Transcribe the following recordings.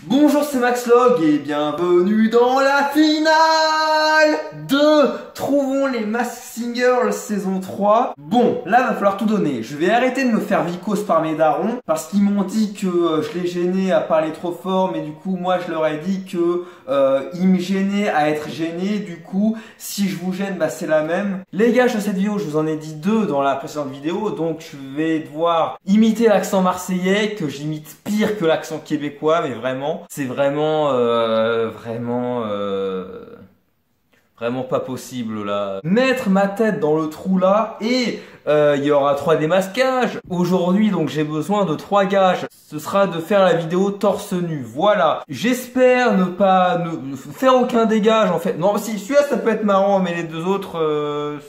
Bonjour, c'est Maxlog et bienvenue dans la finale de Trouvons les Masked Singers saison 3. Bon, là va falloir tout donner. Je vais arrêter de me faire vicose par mes darons parce qu'ils m'ont dit que je les gênais à parler trop fort, mais du coup moi je leur ai dit que ils me gênaient à être gênés. Du coup, si je vous gêne, bah c'est la même. Les gars, sur cette vidéo, je vous en ai dit deux dans la précédente vidéo, donc je vais devoir imiter l'accent marseillais que j'imite pire que l'accent québécois, mais vraiment. C'est vraiment pas possible là. Mettre ma tête dans le trou là et il y aura 3 démasquages. Aujourd'hui donc j'ai besoin de 3 gages. Ce sera de faire la vidéo torse nu. Voilà. J'espère ne faire aucun dégage en fait. Non, si celui-là ça peut être marrant, mais les deux autres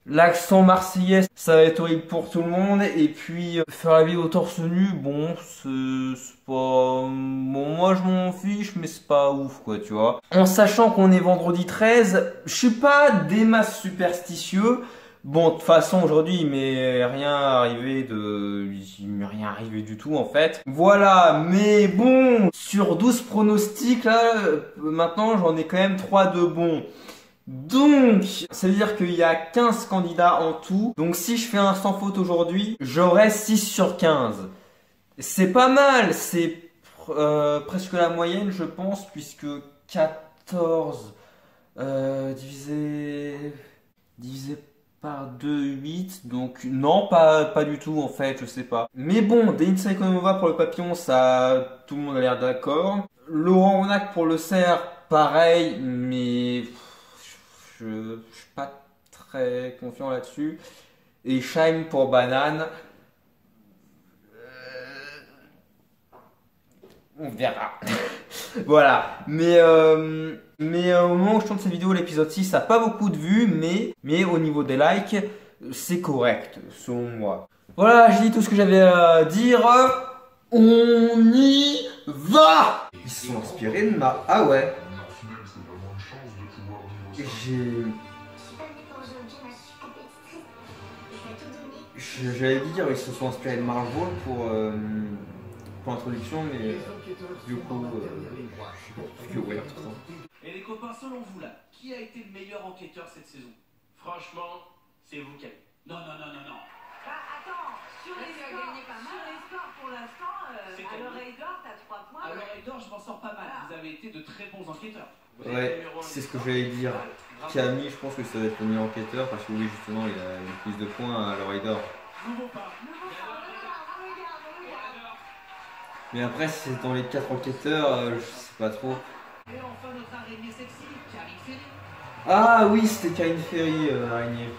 l'accent marseillais ça va être horrible pour tout le monde. Et puis faire la vidéo torse nu, bon c'est pas... Bon, moi je m'en fiche, mais c'est pas ouf quoi, tu vois. En sachant qu'on est vendredi 13, je suis pas des masses superstitieux. Bon, de toute façon aujourd'hui il m'est rien arrivé du tout en fait. Voilà, mais bon, sur 12 pronostics là, maintenant j'en ai quand même 3 de bons. Donc, ça veut dire qu'il y a 15 candidats en tout. Donc si je fais un sans faute aujourd'hui, j'aurai 6 sur 15. C'est pas mal, c'est presque la moyenne je pense, puisque 14 divisé par 2, 8. Donc non, pas du tout en fait, je sais pas. Mais bon, Denis Ikonova pour le papillon, ça tout le monde a l'air d'accord. Laurent Onac pour le cerf, pareil, mais je suis pas très confiant là-dessus. Et Shime pour banane. On verra. Voilà. Mais au moment où je tourne cette vidéo, l'épisode 6 n'a pas beaucoup de vues, mais au niveau des likes, c'est correct, selon moi. Voilà, j'ai dit tout ce que j'avais à dire. On y va! Ils se sont inspirés de ma... Ah ouais. J'allais dire, ils se sont inspirés de Marvel pour l'introduction, mais du coup, je sais pas, ouais, Et les copains, selon vous là, qui a été le meilleur enquêteur cette saison? Franchement, c'est vous qui avez. Non. Bah, attends, sur les scores pour l'instant, à l'oreille d'or, t'as 3 points. À l'oreille d'or, je m'en sors pas mal. Vous avez été de très bons enquêteurs. Ouais, c'est ce que j'allais dire. Camille, je pense que ça va être le meilleur enquêteur parce que oui, justement, il a eu plus de points à l'oreille d'or. Mais après, si c'est dans les 4 enquêteurs, je sais pas trop. Et enfin, notre araignée sexy, Karine Ferry. Ah oui, c'était Karine Ferry, l'araignée.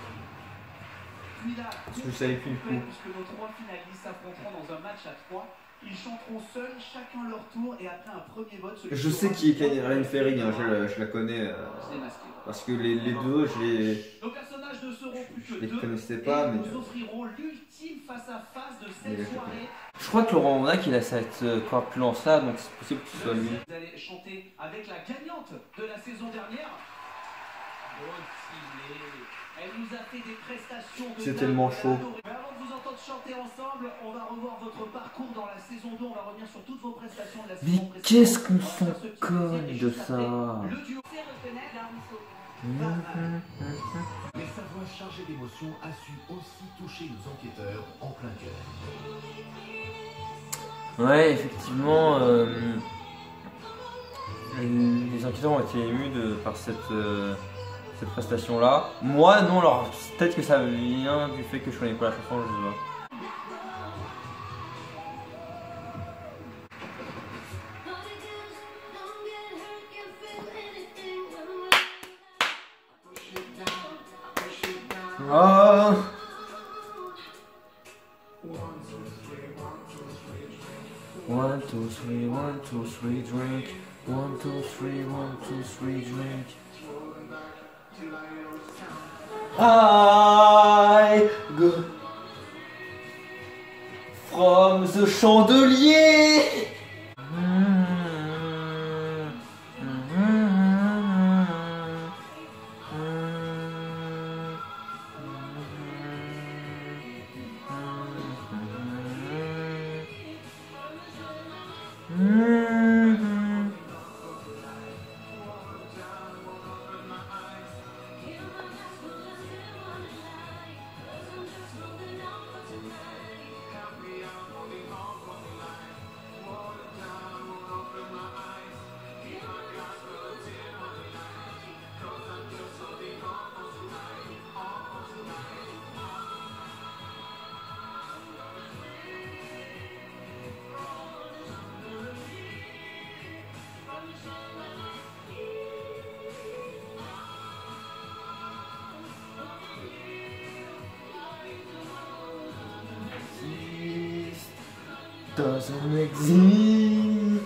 Puis là, Parce que je savais plus du coup. puisque nos 3 finalistes s'affronteront dans un match à 3. Ils chanteront seuls, chacun leur tour, et après un premier vote... Je sais qui est Karine Ferry, hein, je la connais. Parce que les deux, nos personnages ne seront plus que je les 2, connaissais pas, mais... nous offrirons l'ultime face-à-face de cette soirée. Je crois que Laurent Onac, il a cette corpulence là, donc c'est possible que ce soit lui. Vous allez chanter avec la gagnante de la saison dernière. Elle nous a fait des prestations de... C'est tellement chaud. Mais avant de vous entendre chanter ensemble, on va revoir votre parcours dans la saison 2. On va revenir sur toutes vos prestations de la saison précédente. Mais qu'est-ce qu'on s'en cogne de ça? Le duo. Mais sa voix chargée d'émotions a su aussi toucher nos enquêteurs en plein cœur. Ouais, effectivement, les enquêteurs ont été émus par cette prestation-là. Moi, non, alors peut-être que ça vient du fait que je connais pas la chanson, je sais pas. Ah. One, two, three, drink. 1, 2, 3, 1, 2, 3, drink. I go from the chandelier. doesn't exist.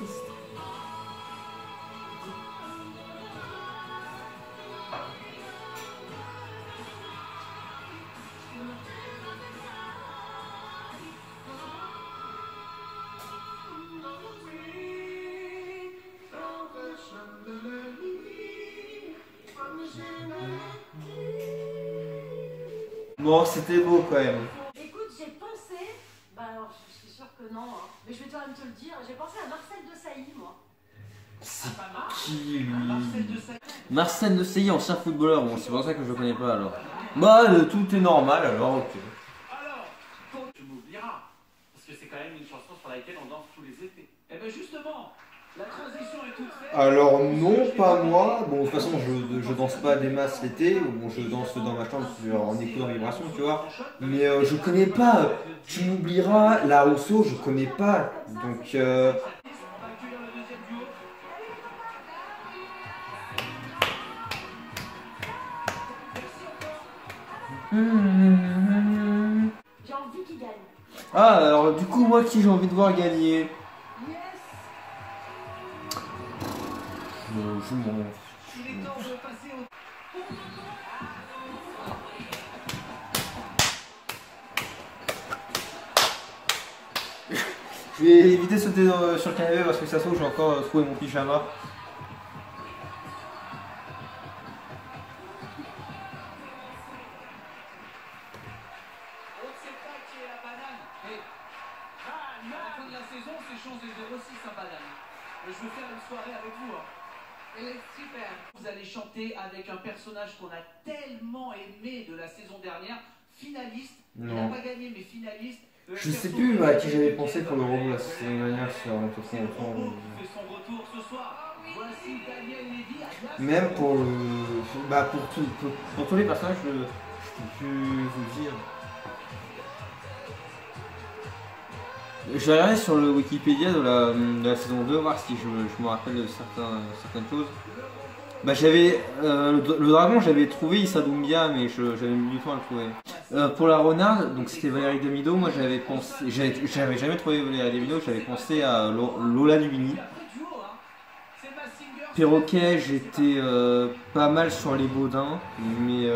Bon, c'était beau quand même. Écoute, j'ai pensé, bah alors je suis sûre que non, hein, mais je vais quand même te le dire, j'ai pensé à Marcel Desailly, moi. C'est qui lui? Marcel Desailly, ancien footballeur, bon c'est pour ça que je le connais pas alors. Bah tout est normal alors, ok. Alors, tu m'oublieras, parce que c'est quand même une chanson sur laquelle on danse tous les étés. Et bien justement, la transition est toute faite. Alors non, pas moi. Bon, de toute façon, je danse pas des masses l'été. Bon, je danse dans ma chambre en écho en vibration, tu vois. Mais je connais pas. Tu m'oublieras. La Rousseau, je connais pas. Donc. On va accueillir le deuxième duo. J'ai envie qu'il gagne. Ah, alors du coup, moi qui j'ai envie de voir gagner. Yes. Je m'en. Il est temps de passer au... Je vais éviter de sauter sur le canapé parce que ça se trouve, j'ai encore trouvé mon pyjama. On ne sait pas qui est la banane. Mais à la fin de la saison, c'est chance de 06 à banane. Je veux faire une soirée avec vous. Hein. Elle est super. Vous allez chanter avec un personnage qu'on a tellement aimé de la saison dernière, finaliste. Il n'a Non. pas gagné, mais finaliste. Je sais plus à qui j'avais pensé pour le robot la saison dernière sur un peu C'est le robot qui fait son retour ce soir. Voici Daniel Lévy, alias Même pour le. Bah pour tous les personnages, je peux plus vous dire. Je vais regarder sur le Wikipédia de la saison 2, voir si je me rappelle de certaines choses. Bah j'avais. Le dragon, j'avais trouvé Issa Doumbia, mais j'avais mis du temps à le trouver. Pour la renarde, donc c'était Valérie Damido, moi j'avais pensé. J'avais jamais trouvé Valérie Damido, j'avais pensé à Lola Dubini. Perroquet, j'étais pas mal sur les Baudins, mais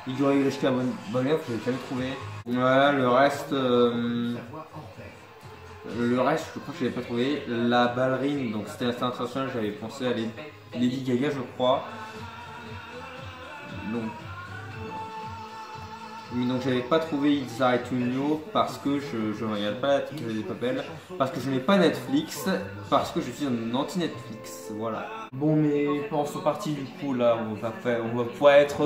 Igor Igrishka Bonev, je l'ai jamais trouvé. Voilà, le reste, je crois que je l'avais pas trouvé. La ballerine, donc c'était international, j'avais pensé à Lady Gaga, je crois. Donc j'avais pas trouvé Itza et Tunio parce que je ne regarde pas la télé des Papels, parce que je n'ai pas Netflix, parce que je suis un anti-Netflix, voilà. Bon mais pensons partie du coup là, on va pouvoir être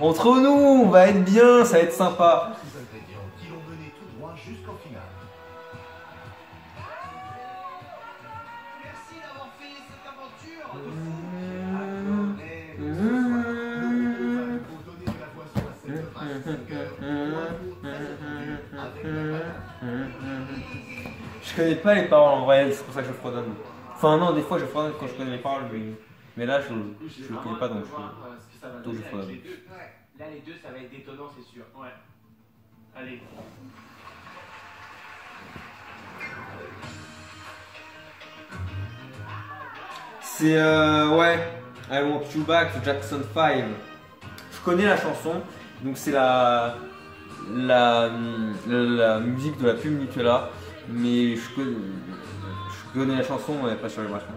entre nous, on va être bien, ça va être sympa. Tous ingrédients qui l'ont mené tout droit jusqu'en finale. Merci d'avoir fait cette aventure de fou. Pour donner de la voix sur la scène de Max Singer, pour un duo très attendu avec la banane. Je connais pas les paroles en vrai, c'est pour ça que je fredonne. Enfin non, des fois je fredonne quand je connais les paroles, mais là je le connais pas donc je fredonne. Là, les deux, ça va être détonnant, c'est sûr. Ouais. Allez. C'est ouais, I Want You Back de Jackson 5. Je connais la chanson, donc c'est la musique de la pub Nutella, mais je connais la chanson, mais pas sur les bracelets.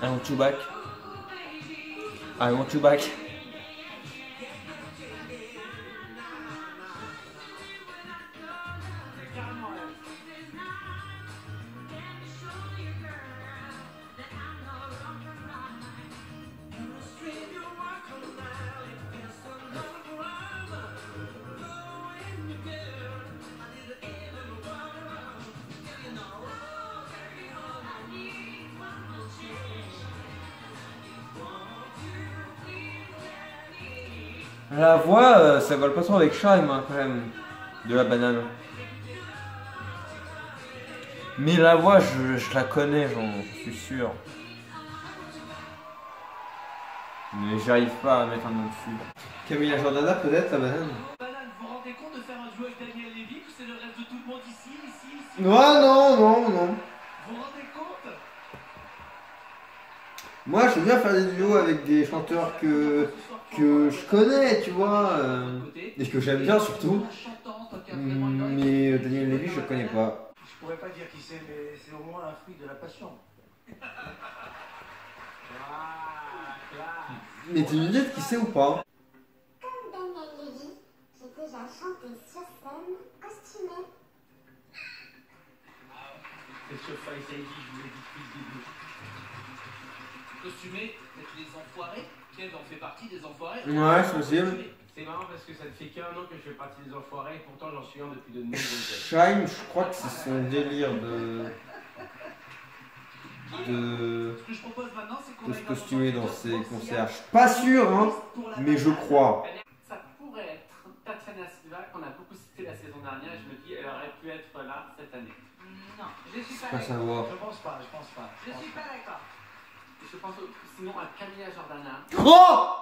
I want you back. I want you back. La voix, ça colle pas trop avec Scheim hein, quand même. De la banane. Mais la voix, je la connais, j'en suis sûr. Mais j'arrive pas à mettre un nom dessus. Camilla Jordana, peut-être, la banane. Banane, vous vous rendez compte de faire un duo avec Daniel Levy, que c'est le rêve de tout le monde ici. Ouais, non. Vous vous rendez compte? Moi, j'aime bien faire des duos avec des chanteurs que je connais, tu vois. Et que j'aime bien surtout. Mais Daniel Levy, je connais pas. Je pourrais pas dire qui c'est, mais c'est au moins un fruit de la passion. Mais tu me dis qui c'est ou pas? Comme Daniel Levy, j'ai déjà chanté sur scène, costumé. C'est sûr, fallait ça, je vous l'ai dit depuis le début. Costumé, peut-être les enfoirés. Kev en fait partie des enfoirés. Ouais, c'est possible. C'est marrant parce que ça ne fait qu'un an que je fais partie des enfoirés et pourtant j'en suis un depuis de nombreuses années. Scheim, je crois que c'est son délire Ce que je propose maintenant, c'est qu'on de se aille costumer dans ses concerts. Je suis pas sûr, hein, mais je crois. Ça pourrait être Tatiana Silva qu'on a beaucoup cité la saison dernière et je me dis elle aurait pu être là cette année. Non, je suis pas Pas d'accord. savoir. Je pense pas. Je suis pas d'accord. Je pense sinon à Camilla Jordana Oh!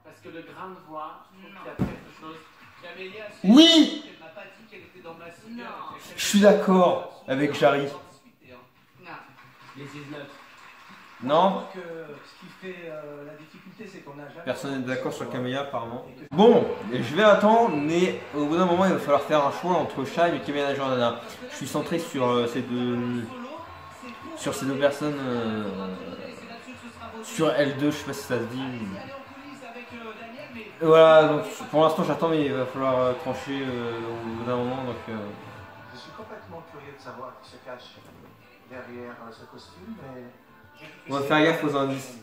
parce que le grain de voix, je trouve Non. qu'il y a quelque chose. Camélia, Oui! elle m'a pas dit qu'elle était dans ma cible. Non. Je suis d'accord avec Jarry. Non. Les 19. Non? Je crois que ce qui fait la difficulté, c'est qu'on n'a jamais. Personne n'est d'accord sur Camilla, apparemment. Bon, et je vais attendre, mais au bout d'un moment, il va falloir faire un choix entre Scheim et Camilla Jordana. Je suis centré sur ces deux personnes. Sur L2, je sais pas si ça se dit. Voilà, donc pour l'instant j'attends, mais il va falloir trancher au bout d'un moment. Donc, Je suis complètement curieux de savoir qui se cache derrière ce costume, mais. on va faire gaffe aux indices.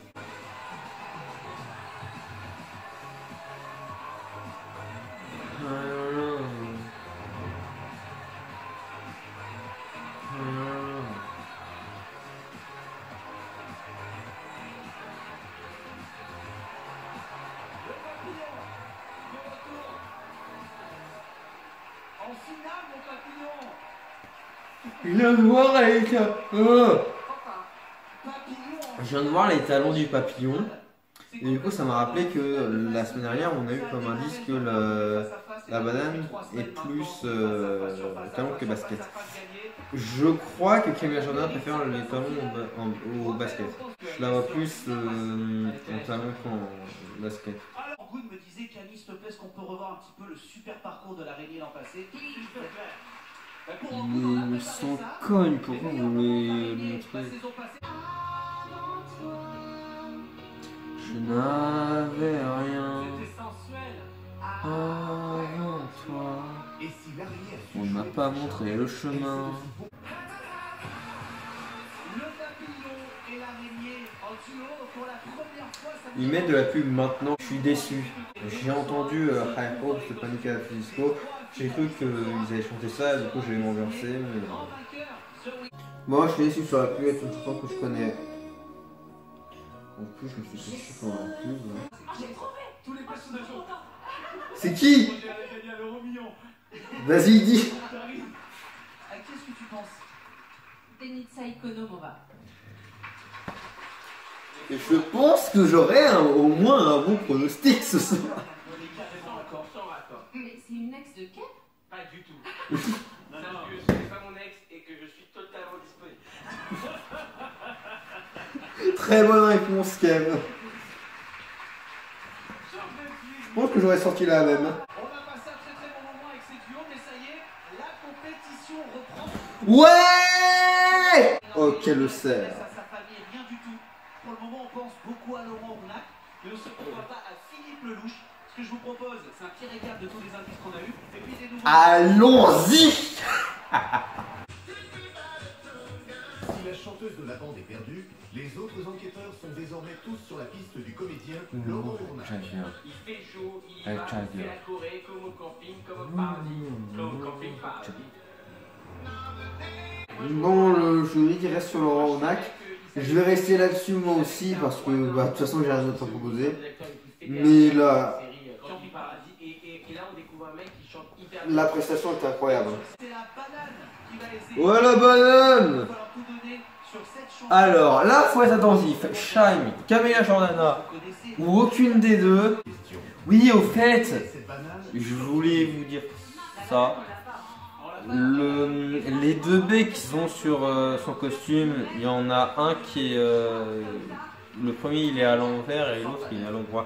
En finale, mon papillon. Je viens de voir avec Papillon. Je viens de voir les talons du papillon. Et du coup, ça m'a rappelé que la semaine dernière, on a eu comme indice que la banane est plus talon que basket. Je crois que Camilla Jordana préfère les talons au basket. Je la vois plus en talon qu'en basket. Alors, Good me disait, Camille, s'il te plaît, est-ce qu'on peut revoir un petit peu le super parcours de l'araignée l'an passé? S'il te plaît. Ben, pour en Good, on a Mais préparé sans ça. cogne, pourquoi vous voulez le La montrer? saison passée. Je n'avais rien C'était sensuel. avant toi. Et si l'araignée a su On ne m'a jouer pas du montré charme, le chemin. Le papillon et l'araignée en duo pour la première fois. Ça Ils mettent de la pub maintenant, je suis déçu. J'ai entendu High Hopes de Panic at the Disco. J'ai cru qu'ils avaient chanté ça, du coup je vais m'ambiancer. Mais... Moi je suis déçu, ça aurait pu être une chanson que je connais. En plus je me suis fait chier pendant la pub. Tous les personnages ont C'est qui? gagné à l'euro million. Vas-y, dis. T'arrives. À qui est-ce que tu penses? Denitsa Ikonomova. Et je pense que j'aurai au moins un bon pronostic ce soir. On est carrément d'accord. Sans raccord. Mais c'est une ex de Kev? Pas du tout. Sache que ce n'est pas mon ex et que je suis totalement disponible. Très bonne réponse, Kev. Je pense que j'aurais sorti la même. On a passé un très bon moment avec ces duos, mais ça y est, la compétition reprend. Ouais! Ok, le cerf. À sa famille, rien du tout. Pour le moment, on pense beaucoup à Laurent Rounac, mais on ne se pourquoi pas à Philippe Lelouch. Ce que je vous propose, c'est un petit récap de tous les indices qu'on a eu, et puis des nouveaux. Allons-y! Si la chanteuse de la bande est perdue, les autres enquêteurs sont désormais tous sur la piste du comédien Laurent Rounac. Il fait chaud, il Elle va, t'a il dit. fait la Corée comme au camping, comme au paradis. Comme au camping paradis. Bon, le jury qui reste sur Laurent Rounac. Je vais rester là-dessus moi aussi parce que bah, de toute façon j'ai rien d'autre à proposer. Mais là, la prestation est incroyable. C'est la banane qui va essayer. Ouais, la banane! Il va falloir tout donner sur cette chanson. Alors là, faut être attentif. Shime, Camélia Jordana Vous connaissez ou aucune des deux. Question. Oui, au fait, Cette banane, je voulais vous dire ça. on l'a pas. Les deux B qui sont sur son costume, il y en a un qui est. Le premier il est à l'envers et l'autre il est à l'endroit.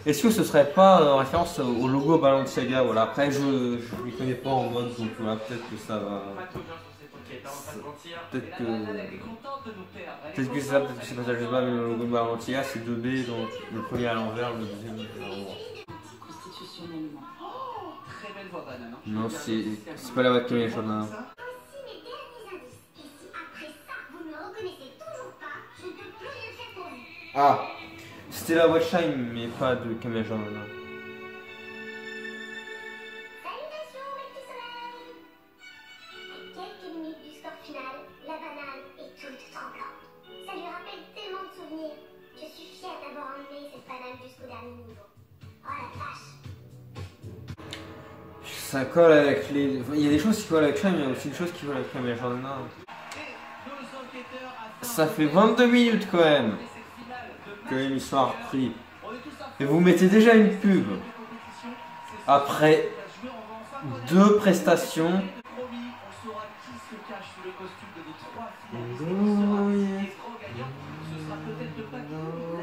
Est-ce que ce serait pas en référence au logo Balenciaga? Voilà, après je ne connais pas en mode donc voilà, peut-être que ça va. Pas de confiance sur cette enquête, on va pas se mentir. Peut-être La banane, que. elle est contente de nous perdre. Elle est Peut-être que c'est ça, peut-être que c'est pas ça, je sais pas, mais le logo Balenciaga c'est deux B, donc le premier à l'envers, le deuxième à l'endroit. Constitutionnellement. très belle voix banane. Hein. Non, c'est pas la voix de Camélia Jordana. Voici mes derniers indices. Et si après ça, vous ne me reconnaissez toujours pas, je ne peux plus rien faire pour vous. Ah, c'était la voix de Shime, mais pas de Camélia Jordana. Salutations, mes petits soleils. À quelques minutes du score final, la banane est toute tremblante. Ça lui rappelle tellement de souvenirs. Je suis fière d'avoir emmené cette banane jusqu'au dernier niveau. Oh la vache. Ça colle avec les. Enfin, il y a des choses qui collent avec Shime, mais il y a aussi des choses qui collent avec Camélia Jordana. Et nos enquêteurs à Ça fait 22 minutes quand même cette finale de que l'émission a repris. On est tous à fond. Et vous mettez déjà une pub de compétition. C'est après ça, on va jouer, on va enfin connaître. deux prestations. Promis, on saura qui se cache sous le costume de nos trois finalistes. Et qui sera le grand gagnant. Ce sera peut-être le papier,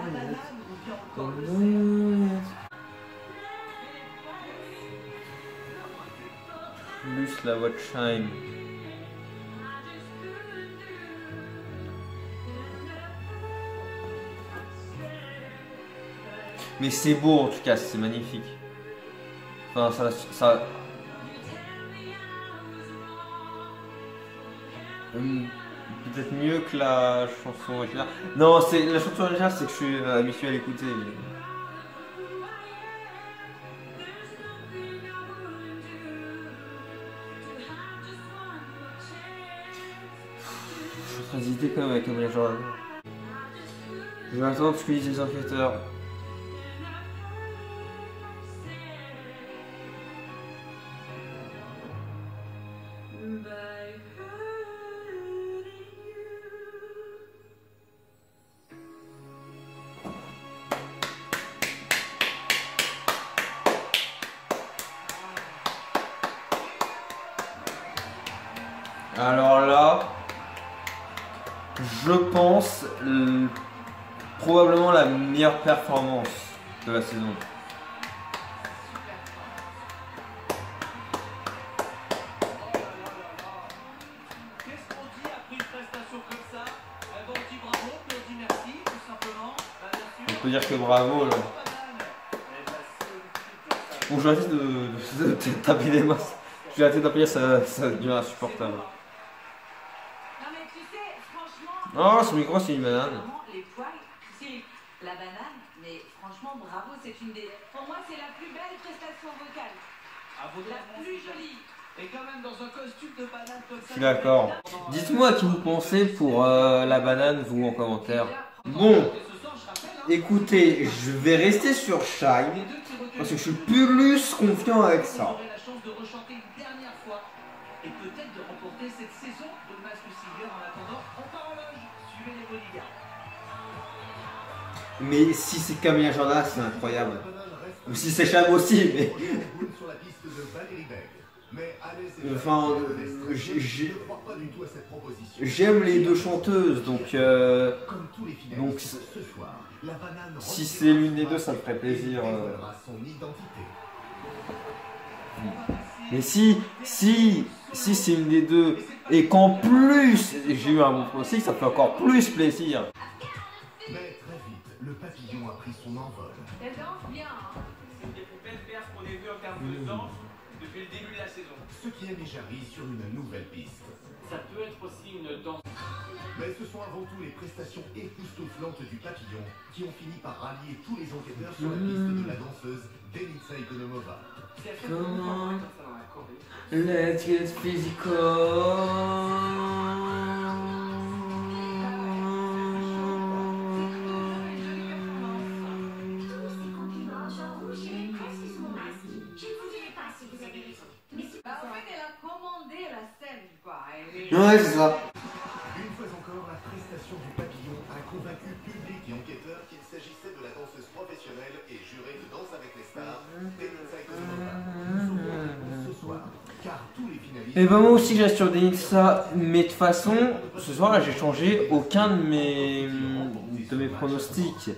la banane ou bien encore le cerf. Plus la voix de Shime. Mais c'est beau en tout cas, c'est magnifique. Enfin, ça... Peut-être mieux que la chanson originale. Non, c'est la chanson originale, c'est que je suis habitué à l'écouter. Mais... Je suis en train d'hésiter quand même avec Camélia Jordana. Je vais attendre ce que disent les enquêteurs. Alors là, je pense probablement la meilleure performance de la saison. Qu'est-ce qu'on dit après une prestation comme ça? Eh ben, on dit bravo, puis on dit merci, tout simplement. Bah, bien sûr. On peut dire que bravo là. Banane. Bon, je vais arrêter de taper des masses. Je vais arrêter d'appeler ça devient insupportable. Non mais tu sais, franchement... Oh, ce micro c'est une banane. Vraiment, les poils, c'est la banane, mais franchement, bravo, c'est une des... Pour moi, c'est la plus belle prestation vocale. À vos La demandes, plus c'est jolie. Et quand même dans un costume de banane comme ça. Je suis d'accord. Dites-moi qui vous pensez pour la banane, vous en commentaire. Bon, Ce soir, je rappelle, hein, écoutez, je vais rester sur Shine les deux qui recueillent. parce que je suis plus confiant avec Vous ça. aurez la chance de rechanter une dernière fois et peut-être de remporter cette saison de Mask Singer. En attendant, on part en loge. Suivez les bodyguards. Mais si c'est Camélia Jordana, c'est incroyable. la banane reste Ou si c'est Shime aussi, mais... boule sur la piste de Valérie Beg. Mais à l'aise et Enfin, je ne crois pas du tout à cette proposition. j'aime les deux chanteuses, donc Comme tous les finalistes donc, ce soir, la banane si c'est l'une des deux, ça me ferait plaisir. révélera son identité. Mais si c'est une des deux, et qu'en plus j'ai eu un bon pronostic, ça fait encore plus plaisir. Mais très vite, le papillon a pris son envol. Elle danse bien. Hein. C'est une des plus belles perfs qu'on ait vues en termes de danse depuis le début de la saison. Ce qui a mis Jarry sur une nouvelle piste. Ça peut être aussi une danse. Mais ce sont avant tout les prestations époustouflantes du papillon qui ont fini par rallier tous les enquêteurs sur la piste de la danseuse Denica Ikonomova. C'est à chaque fois qu'on voit comme ça dans la Corée. Let's get physical. Tous ces compliments, j'en rougirais presque sous mon masque. Je ne vous dirai pas si vous avez raison. Mais si Ouais, c'est ça. Une fois encore, la prestation du papillon a convaincu public et enquêteurs qu'il s'agissait de la danseuse professionnelle et jurée de Danse avec les stars, Denitsa Kozlova. Nous saurons la réponse ce soir, car tous les finalistes... Et ben moi aussi je reste sur Denitsa, mais de toute façon, ce soir là j'ai changé aucun de mes pronostics.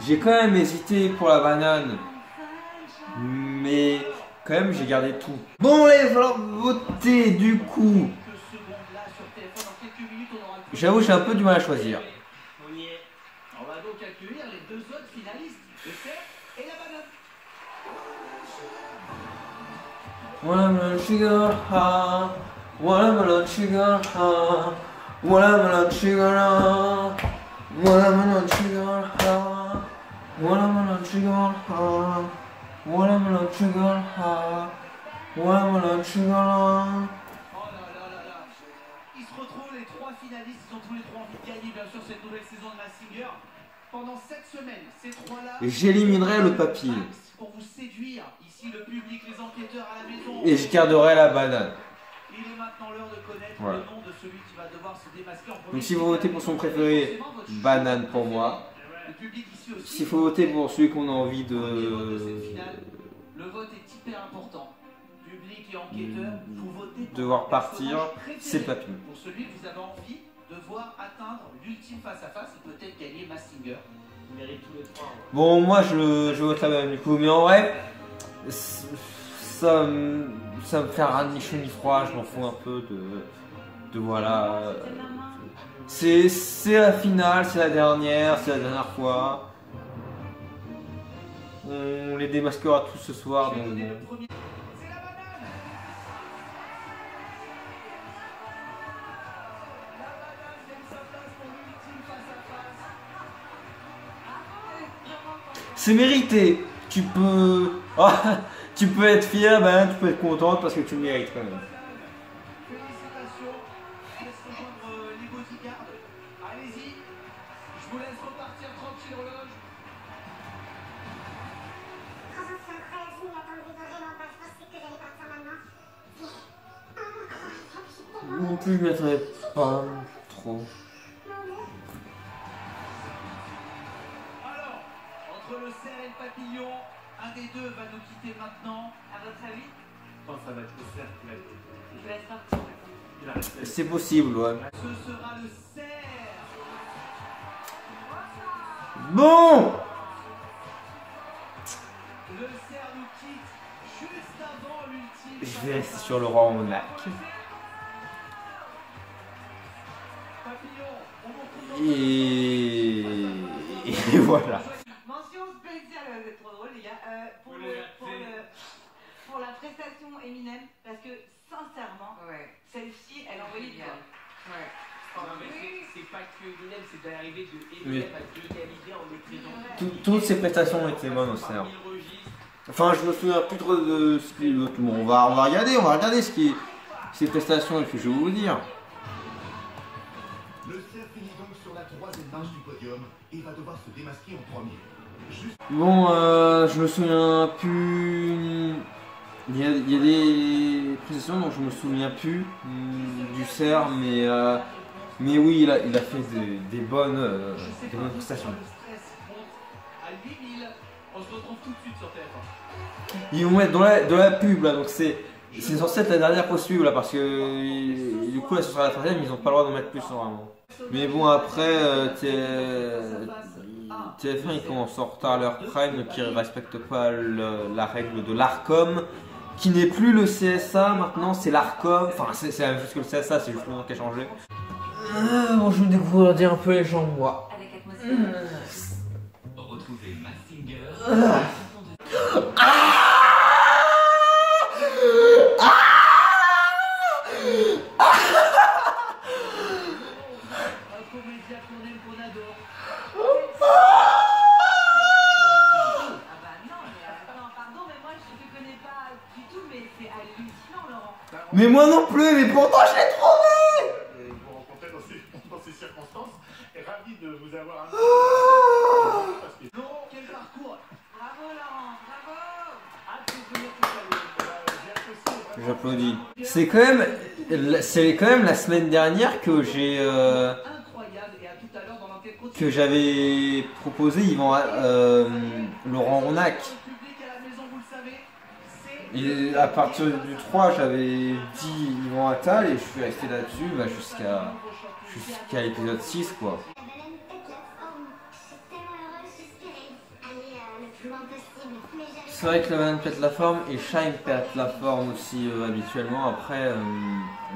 J'ai quand même hésité pour la banane, mais quand même j'ai gardé tout. Bon allez, il va falloir voter du coup. J'avoue j'ai un peu du mal à choisir. On y est. On va donc accueillir les deux autres finalistes, le cerf et la banane. Watermelon sugar high, watermelon sugar high, watermelon sugar high, watermelon sugar high, watermelon sugar high, watermelon sugar high, watermelon sugar high. Oh là là là là. Ils se retrouvent, les trois finalistes, ils ont tous les trois envie de gagner bien sûr cette nouvelle saison de Masked Singer. Pendant cette semaine, ces trois-là... J'éliminerai le papy. Pour vous séduire, ici le public, les enquêteurs à la maison... Et je garderai la banane. Il est maintenant l'heure de connaître Voilà. le nom de celui qui va devoir se démasquer en premier. Donc si vous votez pour son préféré, banane pour moi. Le public ici aussi... S'il faut voter pour celui qu'on a envie Premier vote de cette de finale, le vote est hyper important. Public et enquêteurs, vous votez pour devoir votre partir, personnage préféré. c'est le papillon. Pour celui que vous avez envie de voir atteindre l'ultime face-à-face et peut-être gagner Masked Singer. Vous méritez tous les trois. Ouais. Bon, moi je vote la même du coup, mais en vrai, ça me fait rien ni chaud ni froid, je m'en fous un peu de voilà. C'est la finale, c'est la dernière fois. On les démasquera tous ce soir, Je vais donc donner bon. le premier. C'est la banane. La banane gagne sa place pour l'ultime face-à-face. C'est mérité. Tu peux, ah, tu peux être fier, ben tu peux être contente parce que tu le mérites quand même. Félicitations. Je laisse rejoindre les bodyguards. Allez-y. Je vous laisse repartir tranquille au loge. Franchement, c'est incroyable, je m'y attendais vraiment pas. Je pensais que j'allais partir maintenant. Non plus, je m'y attendais pas trop. Alors, entre le cerf et le papillon, un des deux va nous quitter maintenant. À votre avis, Je pense que ça va être le cerf qui va être. je laisse partir. Il va rester. C'est possible, ouais. Ce sera le cerf. Bon, Le cerf nous quitte juste avant l'ultime. je vais rester sur le roi Monac. Papillon, on vous retrouve Et voilà. Mention spéciale, vous êtes trop drôle les gars, pour la prestation Eminem, parce que sincèrement, celle-ci, elle envoyait du bois. Non, mais c'est pas que Eminem, c'est d'arriver de Eminem à d'égaliser en maîtrisant. Toutes ces prestations étaient bonnes au cerf. Enfin, je me souviens plus trop de ce qui. Bon, on va regarder ce qui ces prestations et puis je vais vous dire. Le cerf finit donc sur la troisième marche du podium et va devoir se démasquer en premier. Juste Bon, je me souviens plus. Il y a des prestations dont je me souviens plus du cerf, mais oui, il a fait des bonnes prestations. Le stress monte à 8000. On se retrouve tout de suite sur TF1. Ils vont mettre dans la pub là, donc c'est censé être la dernière possible là, parce que du coup là ce sera la troisième, ils ont pas le droit d'en mettre plus normalement. Mais bon après TF1 ils commencent en retard leur prime, donc ils respectent pas la règle de l'ARCOM, qui n'est plus le CSA maintenant, c'est l'ARCOM, enfin c'est la même chose que le CSA, c'est juste le nom qui a changé. Bon, je vais me découvrir un peu les gens moi. Avec atmosphère. Retrouvez Masked Singer. Un comédien qu'on aime, qu'on adore. Ah bah non, mais attends, pardon, mais moi je te connais pas du tout, mais c'est hallucinant Laurent. Mais moi non plus, mais pourtant je l'ai trouvé. Vous rencontrez dans ces circonstances et ravi de vous avoir un Laurent, quel parcours. Bravo Laurent, bravo. Hâte de venir tout à l'heure. J'applaudis. C'est quand même C'est quand même la semaine dernière que j'ai Incroyable et à tout à l'heure dans l'enquête quotidienne. que j'avais proposé Laurent Ronac. Le public à la maison, vous le savez, c'est Et à partir du 3, j'avais dit Yvan Attal et je suis resté là-dessus jusqu'à l'épisode 6 quoi. La banane pète la forme. Je suis tellement heureuse, j'espérais aller le plus loin possible. Mais j'arrive C'est vrai que la banane pète la forme et Shine pète la forme aussi habituellement. Après,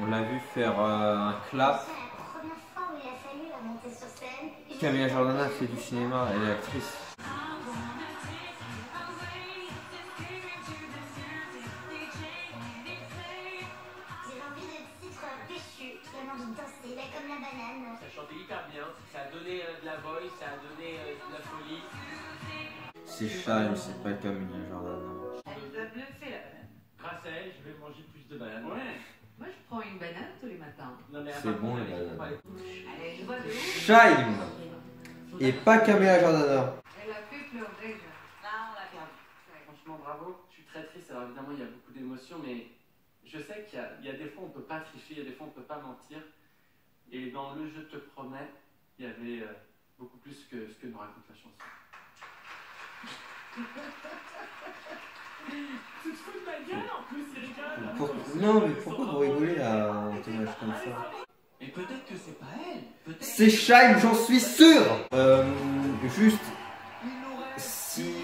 on l'a vu faire un clap. C'est la première fois où il a fallu la monter sur scène. Camilla Jordana fait du cinéma, elle est actrice. J'ai envie de titre péchu, tellement de danser, là, comme la banane. Ça chantait hyper bien, ça a donné de la voix, ça a donné de la folie. C'est Shine, c'est pas Camilla Jordana. Elle nous a bluffé la banane. Grâce à elle, je vais manger plus de bananes. Ouais. Moi je prends une banane tous les matins. Non, mais C'est bon, les bananes. Allez, je vois de ouf. Shine et pas Camilla Jordana. Elle a fait pleurer. Là, on l'a perdu. Franchement, bravo. Je suis très triste. Alors évidemment, il y a beaucoup d'émotions, mais je sais qu'il y a des fois on peut pas tricher, il y a des fois on peut pas mentir. Et dans le Je te promets, il y avait beaucoup plus que ce que nous raconte la chanson. Tu te fous de ma gueule en plus, il rigole. Non, mais pourquoi vous rigolez à un témoignage comme ça? Et peut-être que c'est pas elle. Peut-être C'est Shine, j'en suis sûr. Juste, qu'il nous reste si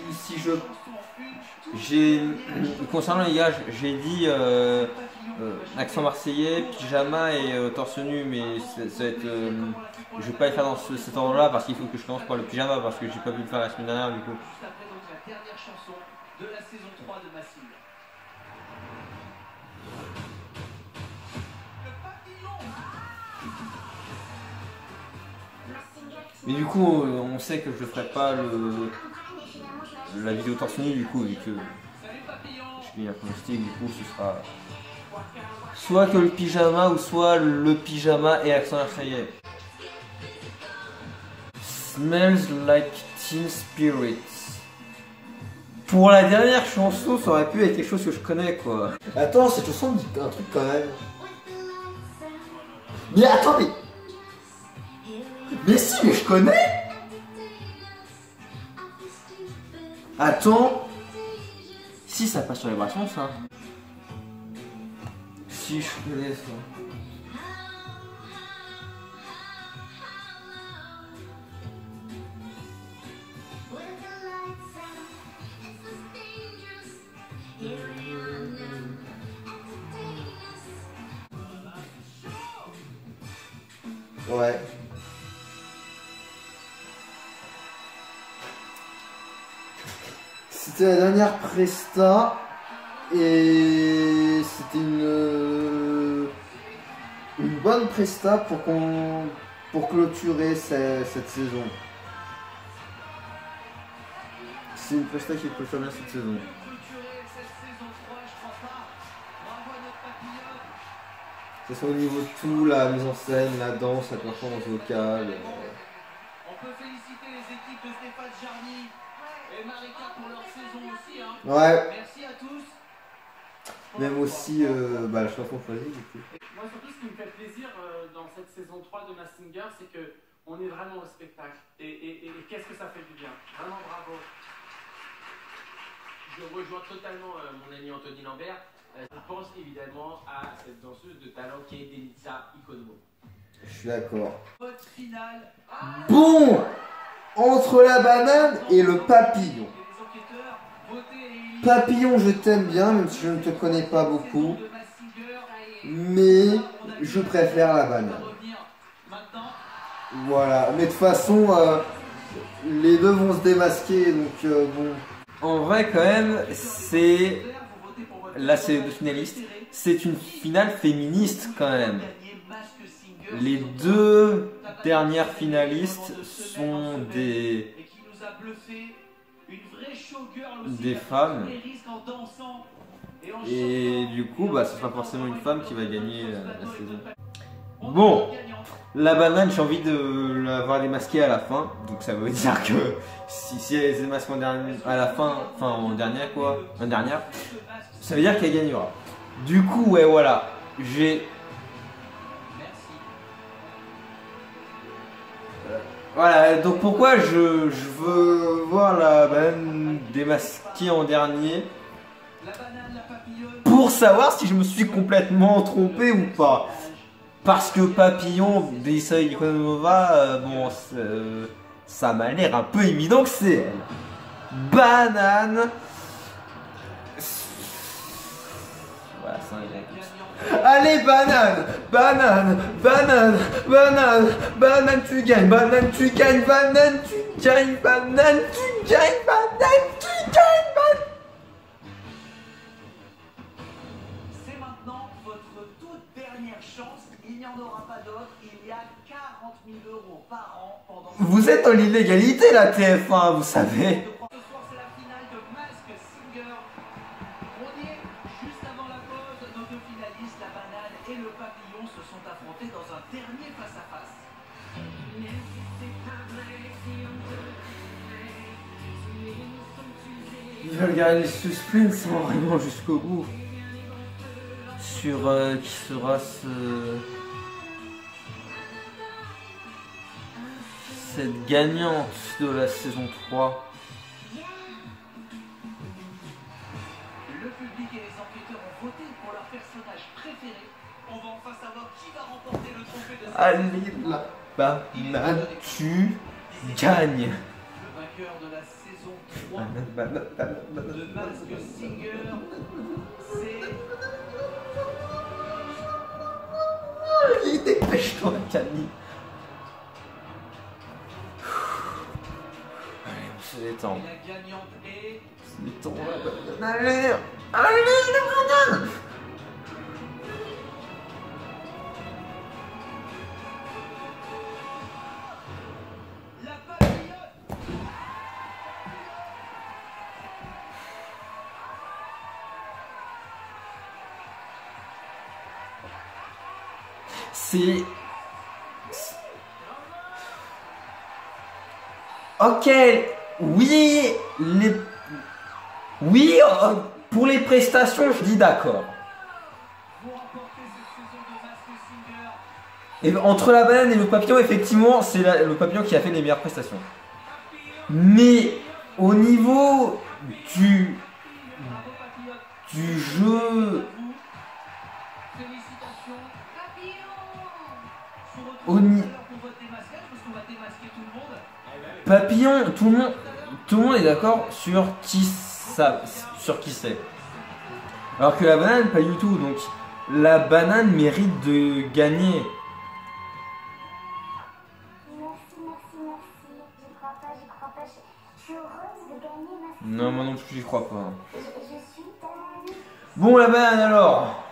j'ai concernant les gages, j'ai dit accent marseillais, pyjama et torse nu, mais ça va être, je vais pas le faire dans cet ordre-là parce qu'il faut que je commence par le pyjama parce que j'ai pas pu le faire la semaine dernière du coup. juste après donc la dernière chanson de la saison 3 de Massive. Le papillon. Mais du coup, on sait que je ferai pas la vidéo torse nu du coup vu que Salut papillon. je lis un pronostic, du coup ce sera soit que le pyjama ou soit le pyjama et accent marseillais. Smells like Teen Spirit. Pour la dernière chanson, ça aurait pu être quelque chose que je connais quoi. Attends, cette chanson me dit un truc quand même. Mais attends, mais si, mais je connais. Attends. Si, ça passe sur les brassons ça. Si, je connais ça. Ouais. C'était la dernière presta et c'était une bonne presta pour clôturer cette saison. C'est une presta qui clôture bien cette saison. Clôturer cette saison 3, je crois pas. Bravo à notre papillon. Que ce soit au niveau de tout, la mise en scène, la danse, la performance vocale. On peut féliciter les équipes de Stéphane Jarny et Marika pour leur saison aussi. Hein. Ouais, Merci à tous. même aussi la chanson choisie du coup. Moi, surtout, ce qui me fait plaisir dans cette saison 3 de Masked Singer, c'est qu'on est vraiment au spectacle. Et qu'est-ce que ça fait du bien. Vraiment bravo. Je rejoins totalement mon ami Anthony Lambert. Je pense évidemment à cette danseuse de talent qui est Denitsa Ikonomou. Je suis d'accord. Vote final. Bon, entre la banane et le papillon. Et les enquêteurs, votez et élisez Papillon, je t'aime bien, même si je ne te connais pas beaucoup, de Masked Singer. mais je préfère la On va banane. revenir maintenant. Voilà, mais de toute façon, les deux vont se démasquer, donc bon. En vrai, quand même, c'est. Là, c'est les deux finalistes. C'est une finale féministe, quand même. Les deux dernières finalistes sont des femmes. Et du coup, bah, ce sera forcément une femme qui va gagner la saison. Bon, la banane, j'ai envie de l'avoir démasquée à la fin. Donc ça veut dire que si elle est démasquée à la fin, enfin en dernière quoi, ça veut dire qu'elle gagnera. Du coup, ouais, voilà, j'ai Voilà, donc pourquoi je veux voir la banane démasquée en dernier? La banane, la papillonne. Pour savoir si je me suis complètement trompé ou pas. Parce que Papillon, Belisa Ikonova, bon, ça m'a l'air un peu évident que c'est elle. Banane. Voilà, c'est un grec. Allez, banane, banane, banane, banane, banane, tu gagnes, banane, tu gagnes, banane, tu gagnes, banane, tu gagnes, banane, tu gagnes, banane. C'est maintenant votre toute dernière chance. Il n'y en aura pas d'autre. Il y a 40 000 € par an pendant. Vous êtes dans l'illégalité, la TF1, vous savez. Ce soir, c'est la finale de Mask Singer. On y est juste avant la pause. Nos deux finalistes, la banane et le papillon, se sont affrontés dans un dernier face-à-face. Je vais regarder le suspense vraiment jusqu'au bout. Sur qui sera cette gagnante de la saison 3. Le public et les enquêteurs ont voté pour leur personnage préféré. On va enfin savoir qui va remporter le trophée de cette Allez la banane, tu gagnes. Le vainqueur de la saison 3 de Mask Singer, c'est... Allez, dépêche-toi, Camille. Allez, on se détend. Et la gagnante est... On se détend, la banane. Allez, allez, la banane. La papillonne. C'est... Ok, oui, oui, pour les prestations, je dis d'accord. Vous remportez cette saison de Mask Singer. Et entre la banane et le papillon, effectivement, c'est le papillon qui a fait les meilleures prestations. Mais au niveau du Bravo papillonne. jeu, Félicitations. Papillon. Je vous Au retrouve ni- tout à l'heure pour votre démasquage parce qu'on va démasquer tout le monde. papillon, tout le monde est d'accord sur qui c'est. Alors que la banane, pas du tout. Donc la banane mérite de gagner. Merci, merci, merci. Je crois pas. Je suis heureuse de gagner ma fille. Non, moi non plus, j'y crois pas. Je suis tellement... Bon, la banane alors.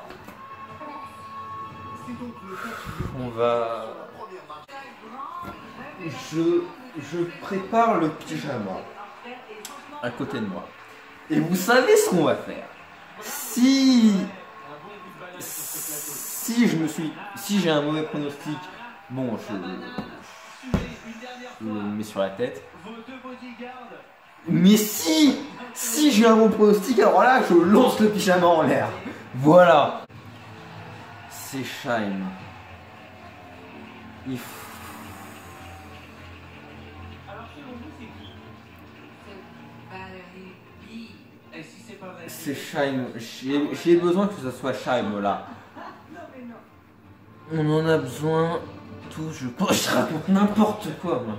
C'est donc le papillon On va. la première marche. Je prépare le pyjama à côté de moi. Et vous savez ce qu'on va faire. Si j'ai un mauvais pronostic, bon, je le mets sur la tête. Vos deux bodyguards. Mais si j'ai un bon pronostic, alors là, je lance le pyjama en l'air. Voilà. C'est Shine. Il faut... Alors selon vous, c'est qui? C'est Valérie B. Et si c'est pas vrai? C'est Shine. J'ai besoin que ce soit Shine là. On en a besoin tous, je pense. Je raconte n'importe quoi, moi.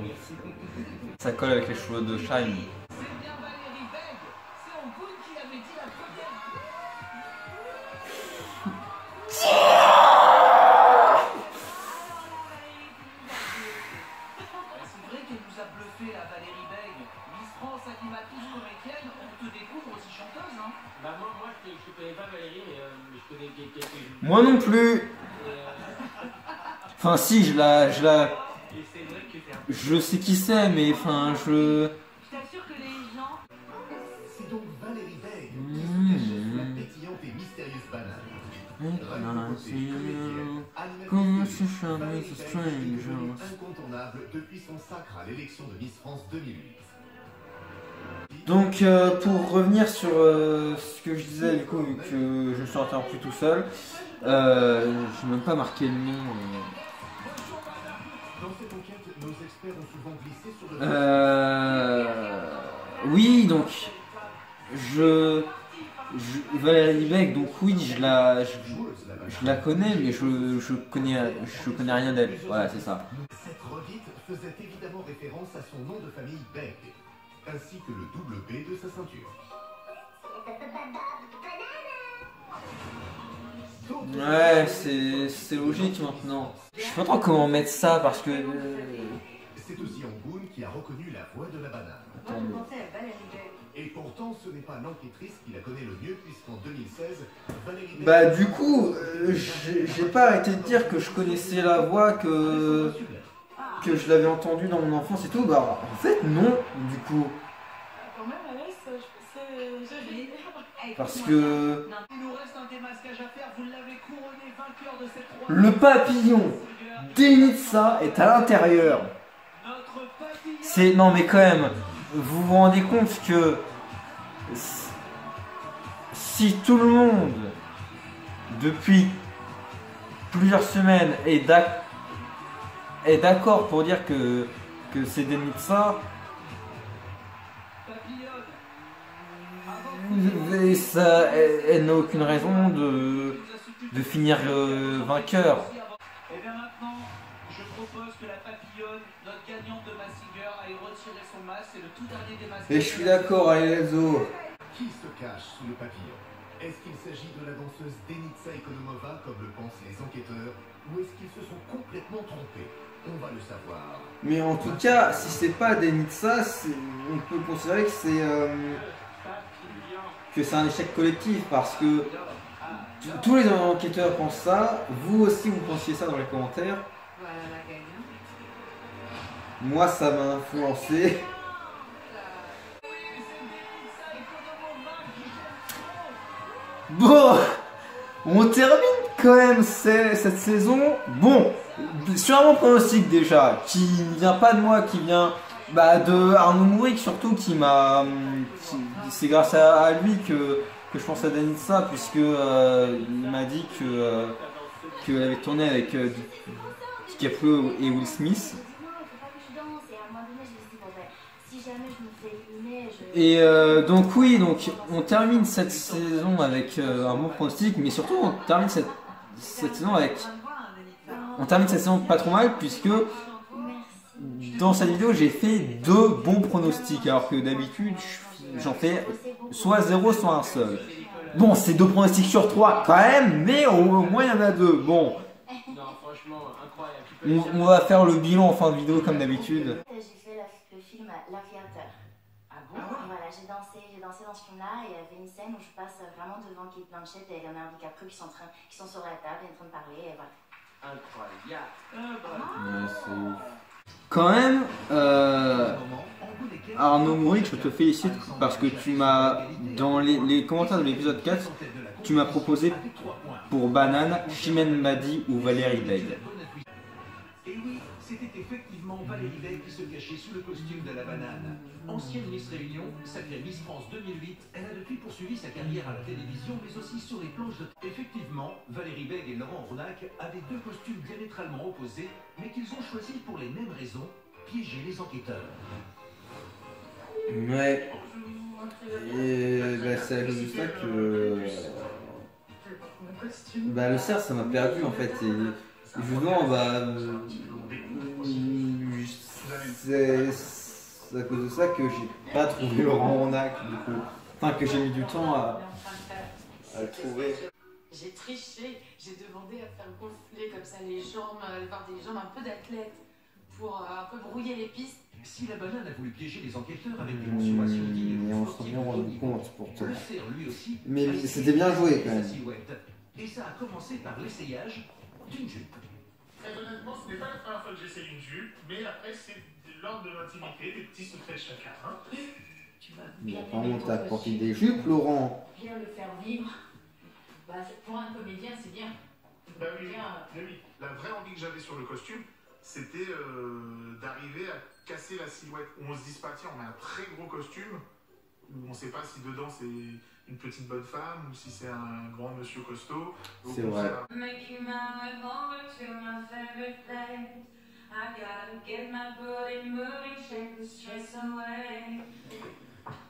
Ça colle avec les cheveux de Shine. C'est bien Valérie Beg. C'est Angoul qui avait dit la première. C'est vrai qu'elle nous a bluffé la Valérie Beg. Miss France, animatrice comédienne, on te découvre aussi chanteuse, hein. Bah moi je connais pas Valérie, mais je connais quelques... Moi non plus. Enfin si, je la... Et c'est vrai que t'es un Je sais qui c'est, mais enfin je... Je t'assure que les gens. C'est donc Valérie Beg qui se cache sous la pétillante et mystérieuse banane. Incontournable depuis son sacre à l'élection de Miss France 2008. Donc pour revenir sur ce que je disais du coup, vu que je me suis interrompu tout seul, je n'ai même pas marqué le nom. Dans cette enquête, nos experts experts ont souvent glissé sur le... Oui, donc Valérie Libeck, donc oui, je la connais, mais je connais rien d'elle. Voilà, c'est ça. Cette redite faisait évidemment référence à son nom de famille Beck, ainsi que le double B de sa ceinture. Ouais, c'est logique maintenant. Je sais pas trop comment mettre ça parce que. C'est aussi Angoun qui a reconnu la voix de la banane. Moi, je pensais à Valérie Beck. Et pourtant, ce n'est pas l'enquêtrice qui la connaît le mieux, puisqu'en 2016, Valérie Beck... Bah du coup, j'ai pas arrêté de dire que je connaissais la voix, que je l'avais entendue dans mon enfance et tout. Bah en fait non, du coup. Quand même, Alex, je pensais joli. Parce que Il nous reste un démasquage à faire, vous l'avez couronné vainqueur de cette troisième. le papillon d'Enitsa est à l'intérieur. Notre papillon. C'est... Non mais quand même, vous vous rendez compte que si tout le monde depuis plusieurs semaines est d'accord pour dire que c'est Denitsa, et ça, elle n'a aucune raison de finir vainqueur. Et bien maintenant, je propose que la papillonne, notre gagnante de Massinger, aille retirer son masque. C'est le tout dernier des masques. Et je suis d'accord, allez let's go. Qui se cache sous le papillon? Est-ce qu'il s'agit de la danseuse Denitsa Ekonomova, comme le pensent les enquêteurs, ou est-ce qu'ils se sont complètement trompés? On va le savoir. Mais en tout cas, si c'est pas Denitsa, on peut considérer que c'est un échec collectif parce que tous les enquêteurs pensent ça, vous aussi vous pensiez ça dans les commentaires. Voilà la gagnante. Moi ça m'a influencé. Bon, on termine quand même cette saison. Bon, sur un bon pronostic déjà, qui ne vient pas de moi, qui vient de Arnaud Mouric surtout, c'est grâce à lui que je pense à Denitsa, puisque il m'a dit qu'elle avait tourné avec DiCaprio et Will Smith. Et donc oui, donc on termine cette saison avec un bon pronostic, mais surtout on termine cette saison avec... On termine cette saison pas trop mal, puisque dans cette vidéo j'ai fait 2 bons pronostics, alors que d'habitude j'en fais soit 0 soit un seul. Bon, c'est 2 pronostics sur 3 quand même, mais au moins il y en a 2. Bon, Non, franchement, incroyable. on va faire le bilan en fin de vidéo comme d'habitude. J'ai fait le film L'Aviateur. Ah bon? Voilà, j'ai dansé dans ce film-là et il y avait une scène où je passe vraiment devant Kate Blanchett et Leonardo DiCaprio qui sont sur la table en train de parler et voilà. Incroyable. Quand même, Arnaud Mouric, je te félicite parce que tu m'as, dans les commentaires de l'épisode 4, tu m'as proposé pour Banane, Chimène Badi ou Valérie Beck. Et oui, c'était effectivement Valérie Beck qui se cachait sous le costume de la banane. Ancienne Miss Réunion, sacrée Miss France 2008, elle a depuis poursuivi sa carrière à la télévision, mais aussi sur les planches de... Effectivement, Valérie Beck et Laurent Ronac avaient 2 costumes diamétralement opposés, mais qu'ils ont choisis pour les mêmes raisons, piéger les enquêteurs. Ouais. Et c'est à cause de ça que... le cerf ça m'a perdu en fait. Et justement, c'est à cause de ça que j'ai pas trouvé Laurent Ronac, du coup. Enfin, que j'ai mis du temps à le trouver. J'ai triché, j'ai demandé à faire gonfler comme ça les jambes, avoir des jambes un peu d'athlète pour un peu brouiller les pistes. Si la banane a voulu piéger les enquêteurs avec des mensurations dignes du on s'en sportif est de haut rendu niveau, compte pourtant. le cerf lui aussi Mais a essayé c'était bien joué, de quand même. sa silhouette. Et ça a commencé par l'essayage d'une jupe. Très honnêtement, ce n'est pas la première fois que j'essaye une jupe, mais après, c'est lors de l'intimité, des petits secrets de chacun. Hein. Tu vas Mais bien apparemment aimer t'as ton porté costume. des jupes, Laurent. Bien le faire vivre. Pour un comédien, c'est bien. Bah oui, oui. La vraie envie que j'avais sur le costume, c'était d'arriver à casser la silhouette. Où on se dise pas, tiens, on a un très gros costume, où on sait pas si dedans c'est une petite bonne femme ou si c'est un grand monsieur costaud. C'est vrai.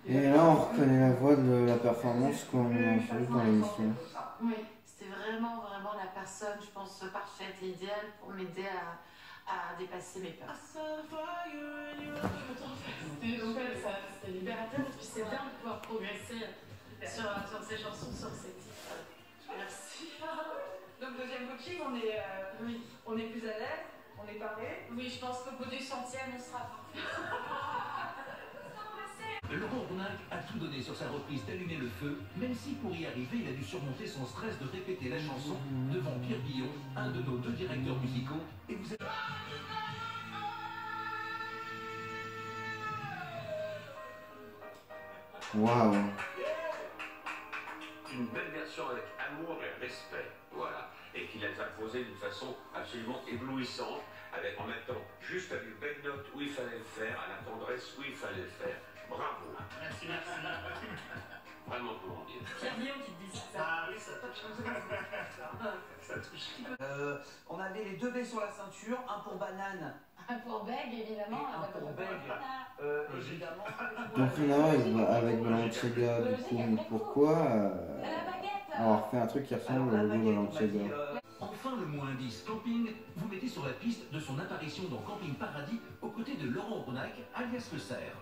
Et là, on reconnaît la voix de la performance qu'on a entendue dans l'émission. Oui, c'était vraiment la personne, je pense, parfaite et idéale pour m'aider à dépasser mes peurs. C'était libérateur, et puis c'est bien de pouvoir progresser sur ces chansons, sur ces titres. Merci. Donc deuxième coaching, on est plus à l'aise, on est paré. Oui, je pense qu'au bout du 100e, on sera parfait. Laurent Ronac a tout donné sur sa reprise d'Allumer le feu, même si pour y arriver, il a dû surmonter son stress de répéter la chanson devant Pierre Guillon, un de nos 2 directeurs musicaux, et vous êtes... Waouh. Une belle version avec amour et respect, voilà, et qu'il a imposé d'une façon absolument éblouissante, avec en même temps juste à une belle note où il fallait le faire, à la tendresse où il fallait le faire. Bravo. Merci. Vraiment comment dire. Pierre Guillaume qui te dit ça. Ah oui, ça touche. Ça touche. On avait les 2 B sur la ceinture, un pour banane. Un pour Beg, évidemment. Un pour Beg, évidemment. Donc là, avec Balenciaga, du coup, mais pourquoi avoir fait un truc qui ressemble au logo Balenciaga? Enfin, le moins 10 camping vous mettez sur la piste de son apparition dans Camping Paradis aux côtés de Laurent Ronac, alias Le Cerf.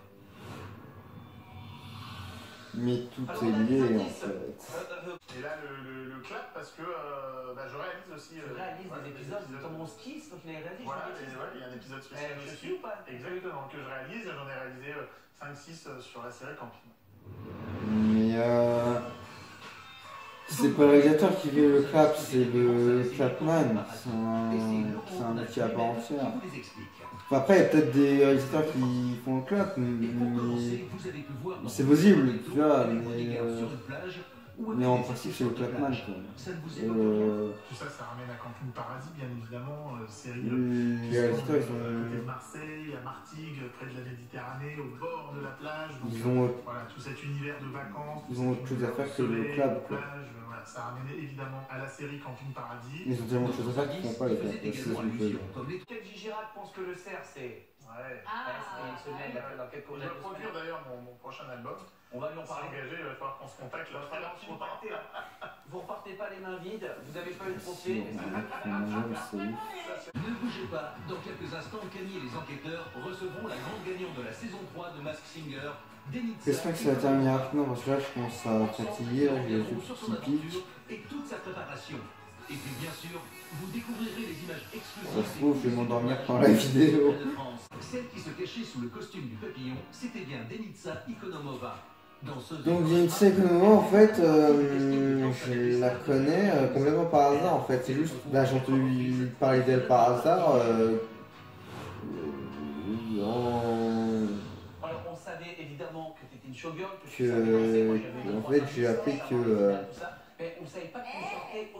Mais tout est lié en fait. Et là, le clap, parce que je réalise aussi. Je réalise des épisodes de mon skis, donc je les réalise. Voilà, il y a un épisode spécial. Je suis ou pas? Exactement, que je réalise, et j'en ai réalisé 5-6 sur la série Camping. Mais c'est pas le réalisateur qui fait le clap, c'est le clapman. C'est un métier à part entière. Enfin, après, il y a peut-être des réalisateurs qui font le clap, mais c'est possible, tu vois, mais en principe c'est le clapman quoi. Tout ça ramène à Camping Paradis, bien évidemment, série les réalisateurs ils à côté de sont... Marseille, à Martigues, près de la Méditerranée, au bord de la plage. Donc, Ils ont... voilà, tout cet univers de vacances. Ils ont autre chose à faire que le clap quoi. Voilà, ça ramène évidemment à la série Camping Paradis. Ils ont tellement de choses à faire qu'ils font pas les claps. Quel Gigirac pense que Le Cerf c'est... Ouais. Il se met dans quelques Je vais produire d'ailleurs mon prochain album. On va lui en parler. Engagé, il va falloir qu'on se contacte là. Vous repartez pas les mains vides, vous avez pas eu de trophée. Ne bougez pas, dans quelques instants, Camille et les enquêteurs recevront la grande gagnante de la saison 3 de Mask Singer, Denitza. J'espère que ça va terminer rapidement parce que là je commence à fatiguer, là j'ai les yeux qui piquent. Et toute sa préparation. Et puis bien sûr, vous découvrirez les images exclusives. Ça se trouve, je vais m'endormir pendant la vidéo. Celle qui se cachait sous le costume du papillon, c'était bien Denitza Ikonomova. Donc Denitza Ikonomova, en fait, je la connais complètement par hasard en fait. C'est juste, j'ai entendu parler d'elle par hasard. Alors on savait évidemment que t'étais une showgirl. En fait, j'ai appris que...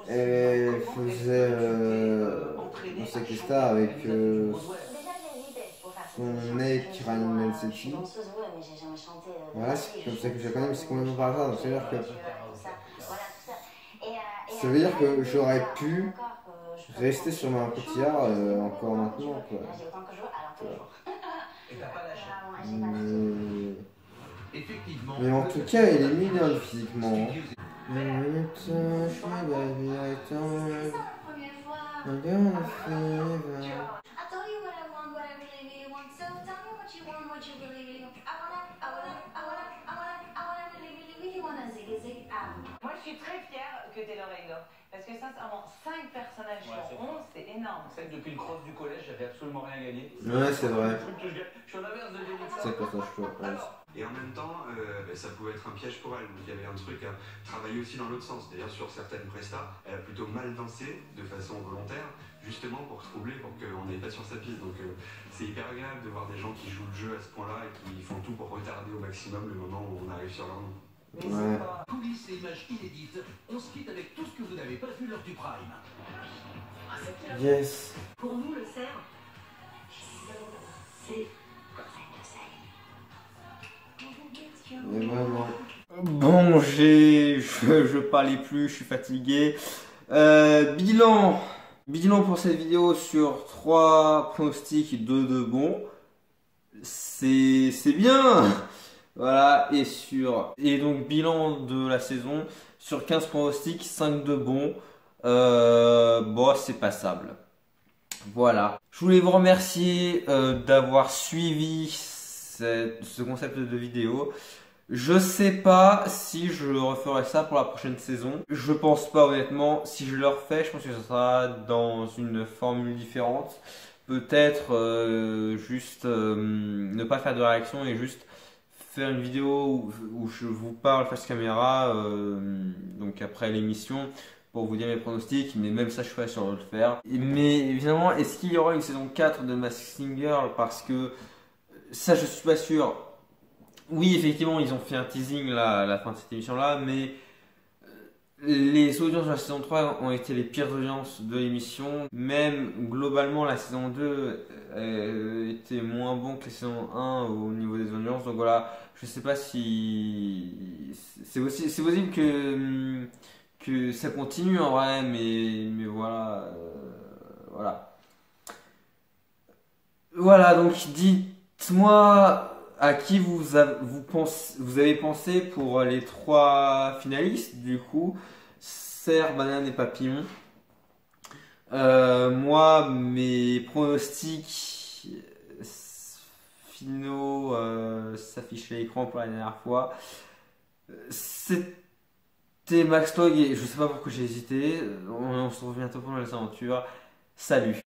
elle faisait un Star avec son mec Ryan Melsetti. Voilà, c'est comme ça que je la connais, mais c'est complètement par hasard. Donc ça veut dire que j'aurais pu rester sur ma cotillard encore maintenant quoi. Mais en tout cas, il est mignonne physiquement. Moi je suis très fière que Taylor Haydor, parce que sincèrement 5 personnages sur 11 c'est énorme. C'est que depuis le cross du collège j'avais absolument rien gagné. Ouais c'est vrai. Je suis en inverse de Denitza. C'est pour ça que je suis après. Et en même temps, ça pouvait être un piège pour elle. Donc il y avait un truc à travailler aussi dans l'autre sens. D'ailleurs, sur certaines prestas, elle a plutôt mal dansé de façon volontaire, justement pour troubler, pour qu'on n'aille pas sur sa piste. Donc c'est hyper agréable de voir des gens qui jouent le jeu à ce point-là et qui font tout pour retarder au maximum le moment où on arrive sur leur nom. Ouais. Coulisses et images inédites, on se quitte avec tout ce que vous n'avez pas vu lors du Prime. Yes. Pour nous, Le Cerf, c'est... Mais vraiment. Bon, je parlais plus, je suis fatigué. Bilan Bilan pour cette vidéo sur 3 pronostics, 2 de bons. C'est bien. Voilà, et donc bilan de la saison sur 15 pronostics, 5 de bons. Bon, c'est passable. Voilà. Je voulais vous remercier d'avoir suivi ce concept de vidéo. Je sais pas si je referai ça pour la prochaine saison. Je pense pas honnêtement. Si je le refais, je pense que ça sera dans une formule différente. Peut-être juste ne pas faire de réaction et juste faire une vidéo où je vous parle face caméra, donc après l'émission, pour vous dire mes pronostics, mais même ça je ferai sur le faire. Mais évidemment, est-ce qu'il y aura une saison 4 de Masked Singer? Parce que ça je suis pas sûr. Oui, effectivement, ils ont fait un teasing là, à la fin de cette émission là, mais les audiences de la saison 3 ont été les pires audiences de l'émission. Même globalement, la saison 2 était moins bon que la saison 1 au niveau des audiences. Donc voilà, je sais pas si c'est possible que ça continue en vrai, mais voilà, voilà. Donc dites-moi à qui vous avez pensé pour les 3 finalistes du coup. Cerf, banane et papillon. Moi, mes pronostics finaux s'affichent à l'écran pour la dernière fois. C'était Max Log et je sais pas pourquoi j'ai hésité. On se retrouve bientôt pour les aventures. Salut!